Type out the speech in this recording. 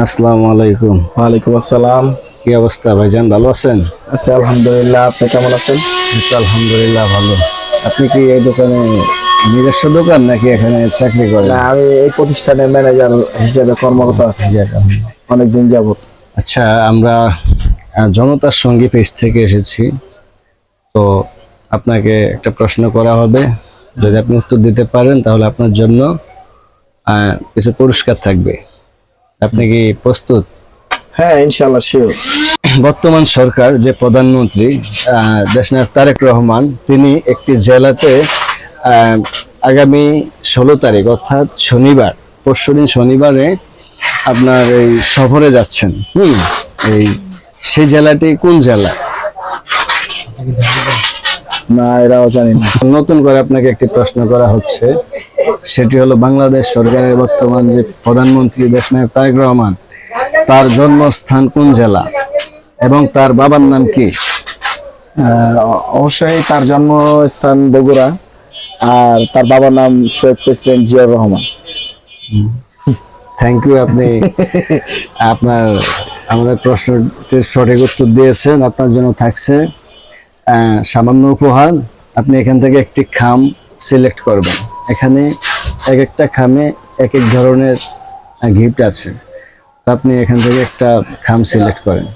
আসসালামু আলাইকুম। ওয়ালাইকুম আসসালাম। কি অবস্থা ভাইজান, ভালো আছেন? আচ্ছা, আলহামদুলিল্লাহ। আপনি কেমন আছেন? এই তো আলহামদুলিল্লাহ ভালো। আপনি কি এই দোকানে নিজস্ব দোকান নাকি এখানে চাকরি না, করেন? আমি এই প্রতিষ্ঠানের ম্যানেজার হিসেবে কর্মরত আছি অনেকদিন যাবত। আচ্ছা, আমরা জনতার সঙ্গী পেজ থেকে এসেছি। তো আপনাকে একটা প্রশ্ন করা হবে, যদি আপনি উত্তর দিতে পারেন তাহলে আপনার জন্য কিছু পুরস্কার থাকবে। আপনি কি প্রস্তুত? হ্যাঁ, ইনশাআল্লাহ শিওর। বর্তমান সরকার যে প্রধানমন্ত্রী দেশনায়ক তারেক রহমান, তিনি একটি জেলাতে আহ, আগামী 16 তারিখ অর্থাৎ শনিবার, পরশুদিন শনিবারে আপনার এই সফরে যাচ্ছেন। এই সেই জেলাটি কোন জেলা? না, এরাও জানি না। নতুন করে আপনাকে একটি প্রশ্ন করা হচ্ছে, সেটি হলো বাংলাদেশ সরকারের বর্তমান যে প্রধানমন্ত্রী দেশনায়ক তারেক রহমান, তার জন্মস্থান কোন জেলা এবং তার বাবার নাম কি? অবশ্যই তার জন্মস্থান বগুড়া, আর তার বাবার নাম শহীদ president Ziaur Rahman. Thank you, আপনি আপনার আমাদের প্রশ্নটির সঠিক উত্তর দিয়েছেন। আপনার জন্য থাকছে সামান্য উপহার। আপনি এখান থেকে একটি খাম সিলেক্ট করবেন। এখানে এক একটা খামে এক এক ধরনের গিফট আছে। তো আপনি এখান থেকে একটা খাম সিলেক্ট করেন।